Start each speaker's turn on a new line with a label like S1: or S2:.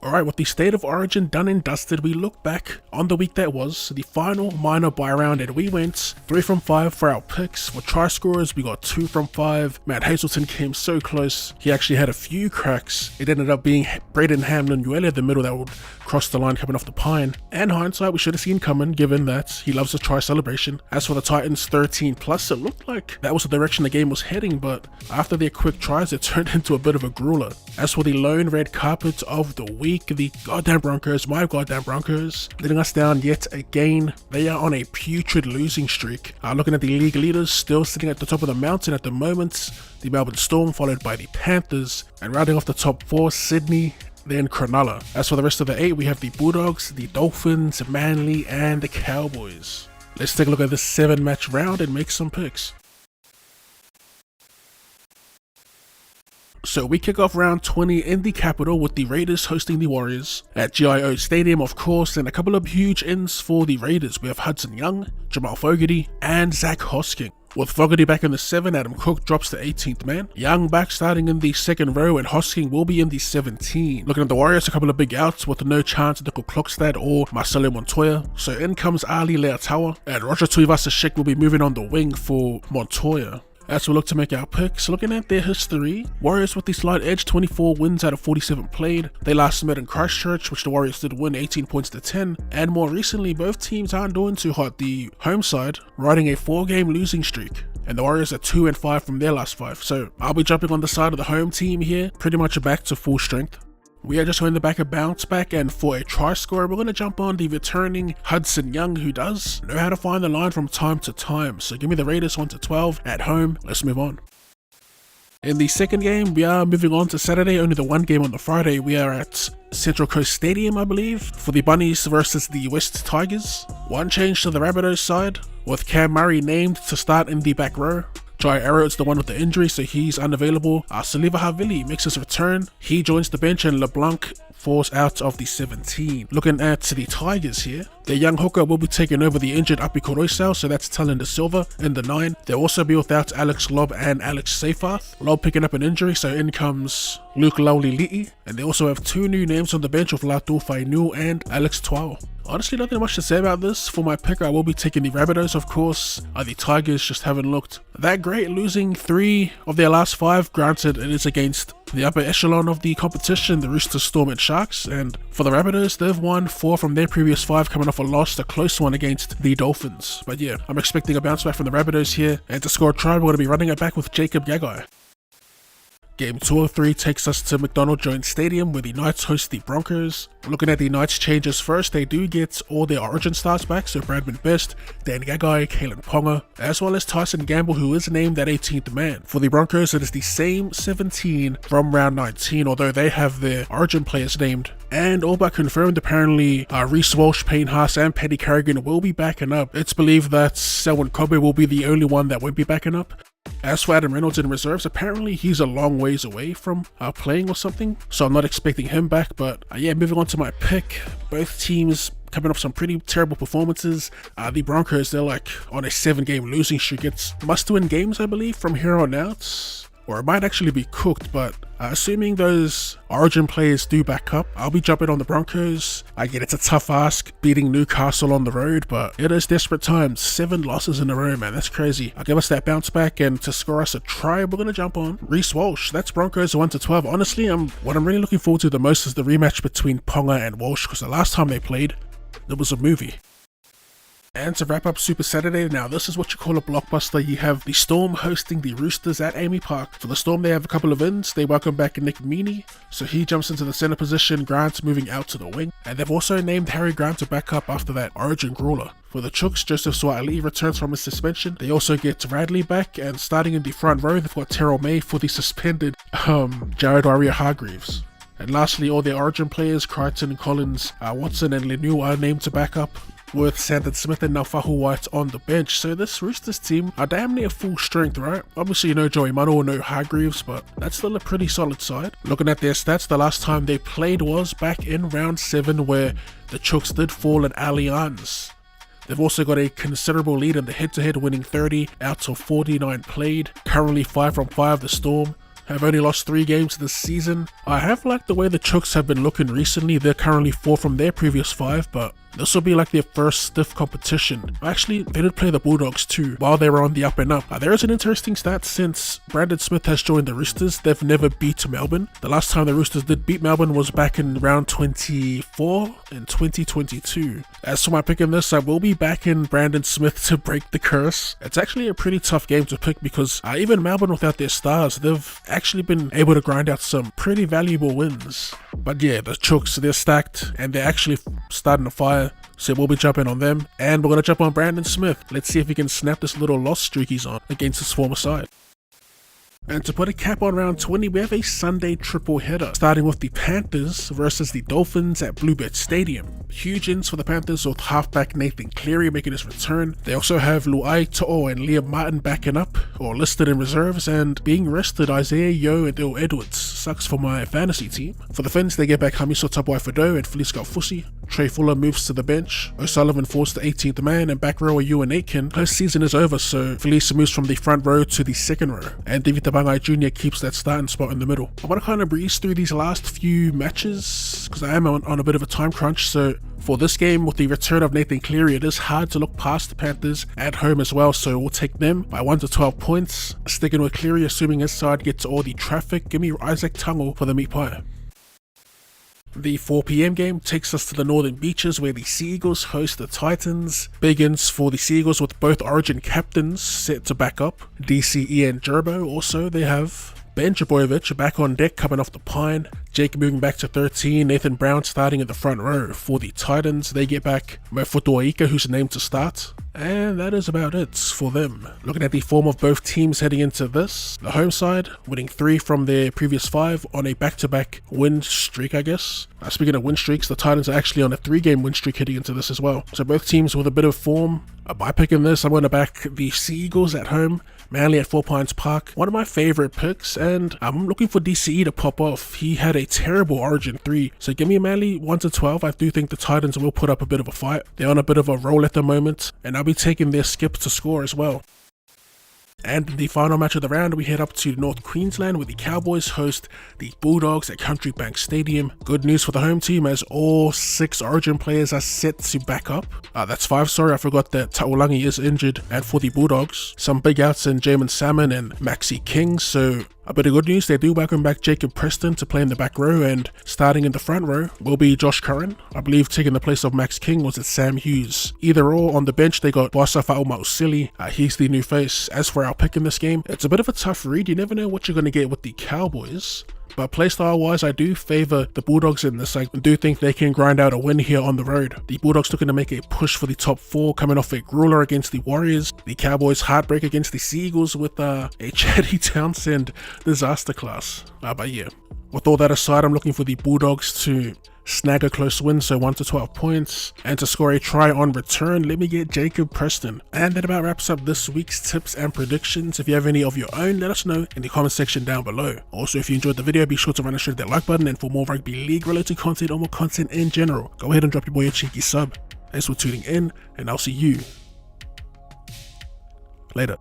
S1: Alright, with the State of Origin done and dusted, we look back on the week that was, the final minor bye round, and we went 3 from 5 for our picks. With try scorers, we got 2 from 5. Matt Hazelton came so close. He actually had a few cracks. It ended up being Braden Hamlin-Uele in the middle that would cross the line coming off the pine. And hindsight, we should have seen coming, given that he loves a try celebration. As for the Titans 13 plus, it looked like that was the direction the game was heading, but after their quick tries, it turned into a bit of a grueler. As for the lone red carpet of the week, the goddamn Broncos, my goddamn Broncos, letting us down yet again. They are on a putrid losing streak. Looking at the league leaders, still sitting at the top of the mountain at the moment, the Melbourne Storm, followed by the Panthers, and rounding off the top 4, Sydney, then Cronulla. As for the rest of the 8, we have the Bulldogs, the Dolphins, Manly, and the Cowboys. Let's take a look at this 7-match round and make some picks. So we kick off round 20 in the capital with the Raiders hosting the Warriors at GIO Stadium, of course, and a couple of huge ins for the Raiders. We have Hudson Young, Jamal Fogarty, and Zach Hosking. With Fogarty back in the 7, Adam Cook drops to 18th man. Young back starting in the second row, and Hosking will be in the 17. Looking at the Warriors, a couple of big outs with no chance of Nickel Klokstad or Marcelo Montoya. So in comes Ali Leatawa, and Roger Tuivasa-Sheck will be moving on the wing for Montoya. As we look to make our picks, looking at their history, Warriors with the slight edge, 24 wins out of 47 played. They last met in Christchurch, which the Warriors did win 18 points to 10, and more recently both teams aren't doing too hot. The home side riding a 4-game losing streak, and the Warriors are 2 and 5 from their last 5, so I'll be jumping on the side of the home team here, pretty much back to full strength. We are just going to back a bounce back, and for a try scorer, we're going to jump on the returning Hudson Young, who does know how to find the line from time to time. So give me the Raiders 1-12 at home. Let's move on. In the second game, we are moving on to Saturday, only the one game on the Friday. We are at Central Coast Stadium, I believe, for the Bunnies versus the West Tigers. One change to the Rabbitohs side, with Cam Murray named to start in the back row. Jai Arrow's the one with the injury, so he's unavailable. Saliva Havili makes his return. He joins the bench, and LeBlanc falls out of the 17. Looking at the Tigers here, their young hooker will be taking over the injured Api Koroisau, so that's Talon De Silva in the 9. They'll also be without Alex Lobb and Alex Seyfarth. Lobb picking up an injury, so in comes Luke Laulili'i, and they also have 2 new names on the bench with Latu Fainu and Alex Twao. Honestly, nothing much to say about this. For my pick, I will be taking the Rabbitohs, of course. The Tigers just haven't looked that great, losing 3 of their last 5. Granted, it is against the upper echelon of the competition, the Roosters, Storm, and Sharks. And for the Rabbitohs, they've won 4 from their previous 5, coming off a loss, a close one against the Dolphins. But yeah, I'm expecting a bounce back from the Rabbitohs here. And to score a try, we're going to be running it back with Jacob Gagai. Game 2 of 3 takes us to McDonald Jones Stadium, where the Knights host the Broncos. Looking at the Knights changes first, they do get all their origin stars back, so Bradman Best, Dan Gagai, Kalyn Ponga, as well as Tyson Gamble, who is named that 18th man. For the Broncos, it is the same 17 from round 19, although they have their origin players named. And all but confirmed, apparently Reece Walsh, Payne Haas, and Paddy Carrigan will be backing up. It's believed that Selwyn Kobe will be the only one that won't be backing up. As for Adam Reynolds in reserves, apparently he's a long ways away from playing or something, so I'm not expecting him back. But yeah, moving on to my pick, both teams coming off some pretty terrible performances. The Broncos, they're like on a 7-game losing streak. It's must-win games, I believe, from here on out. Or it might actually be cooked, but assuming those origin players do back up, I'll be jumping on the Broncos. I get it's a tough ask beating Newcastle on the road, but it is desperate times. 7 losses in a row, man, that's crazy. I'll give us that bounce back, and to score us a try, we're going to jump on Reece Walsh. That's Broncos 1-12. Honestly, what I'm really looking forward to the most is the rematch between Ponga and Walsh, because the last time they played, it was a movie. And to wrap up Super Saturday, now this is what you call a blockbuster. You have the Storm hosting the Roosters at Amy Park. For the Storm, they have a couple of ins. They welcome back Nick Meaney, so he jumps into the center position, Grant moving out to the wing. And they've also named Harry Grant to back up after that origin grueler. For the Chooks, Joseph Sualii returns from his suspension. They also get Radley back, and starting in the front row, they've got Terrell May for the suspended Jared Waerea-Hargreaves. And lastly, all their origin players, Crichton, Collins, Watson, and Lemieux are named to back up, with Sandon Smith and Naufahu White on the bench. So this Roosters team are damn near full strength, right? Obviously no Joey Manu or no Hargreaves, but that's still a pretty solid side. Looking at their stats, the last time they played was back in round 7, where the Chooks did fall at Allianz. They've also got a considerable lead in the head-to-head, winning 30 out of 49 played. Currently 5 from 5, the Storm. have only lost 3 games this season. I have liked the way the Chooks have been looking recently. They're currently 4 from their previous 5, but this will be like their first stiff competition. Actually, they did play the Bulldogs too, while they were on the up and up. There is an interesting stat. Since Brandon Smith has joined the Roosters, they've never beat Melbourne. The last time the Roosters did beat Melbourne was back in round 24 in 2022. As for my pick in this, I will be backing Brandon Smith to break the curse. It's actually a pretty tough game to pick because even Melbourne without their stars, they've actually been able to grind out some pretty valuable wins. But yeah, the Chooks, they're stacked and they're actually starting to fire. So we'll be jumping on them, and we're going to jump on Brandon Smith. Let's see if he can snap this little loss streak he's on against his former side. And to put a cap on round 20, we have a Sunday triple header, starting with the Panthers versus the Dolphins at Bluebird Stadium. Huge ins for the Panthers with halfback Nathan Cleary making his return. They also have Luai To'o and Liam Martin backing up, or listed in reserves, and being rested Isaiah Yeo and Earl Edwards. Sucks for my fantasy team. For the Finns, they get back Hamiso Tabuai-Fidow and Felice Fusi. Trey Fuller moves to the bench. O'Sullivan falls to 18th man, and back rower Ewan Aitken. Her season is over, so Felice moves from the front row to the second row, and David Tabangai Jr. keeps that starting spot in the middle. I want to kind of breeze through these last few matches because I am on a bit of a time crunch. So for this game, with the return of Nathan Cleary, it is hard to look past the Panthers at home as well, so we'll take them by 1 to 12 points. Sticking with Cleary, assuming his side gets all the traffic. Give me Isaac Tungle for the meat pie. The 4 PM game takes us to the Northern Beaches where the Sea Eagles host the Titans. Big ins for the Sea Eagles with both Origin captains set to back up. DCE and Gerbo also, they have Ben Jabojevic back on deck coming off the pine. Jake moving back to 13, Nathan Brown starting in the front row. For the Titans, they get back Mofutu Aika, who's named to start. And that is about it for them. Looking at the form of both teams heading into this, the home side winning 3 from their previous 5 on a back-to-back win streak, I guess. Speaking of win streaks, the Titans are actually on a 3-game win streak heading into this as well. So both teams with a bit of form. By picking this, I'm going to back the Sea Eagles at home. Manly at 4 Pines Park, one of my favorite picks, and I'm looking for DCE to pop off. He had a terrible Origin 3, so give me Manly 1 to 12. I do think the Titans will put up a bit of a fight. They're on a bit of a roll at the moment, and I'll be taking their skip to score as well. And in the final match of the round, we head up to North Queensland where the Cowboys host the Bulldogs at Country-Bank Stadium. Good news for the home team as all 6 Origin players are set to back up. That's 5, sorry, I forgot that Taulangi is injured. And for the Bulldogs, some big outs in Jamin Salmon and Maxi King, so a bit of good news, they do welcome back Jacob Preston to play in the back row, and starting in the front row will be Josh Curran. I believe taking the place of Max King was it Sam Hughes. Either or, on the bench they got Bosa Fa'umausili. He's the new face. As for our pick in this game, it's a bit of a tough read. You never know what you're going to get with the Cowboys. But playstyle wise, I do favour the Bulldogs in this. I do think they can grind out a win here on the road. The Bulldogs looking to make a push for the top 4, coming off a grueler against the Warriors. The Cowboys heartbreak against the Sea Eagles with a Chatty Townsend disaster class. But yeah, with all that aside, I'm looking for the Bulldogs to snag a close win, so 1 to 12 points, and to score a try on return. Let me get Jacob Preston. And that about wraps up this week's tips and predictions. If you have any of your own, let us know in the comment section down below. Also, if you enjoyed the video, be sure to run and share that like button, and for more rugby league related content or more content in general, go ahead and drop your boy a cheeky sub. Thanks for tuning in, and I'll see you later.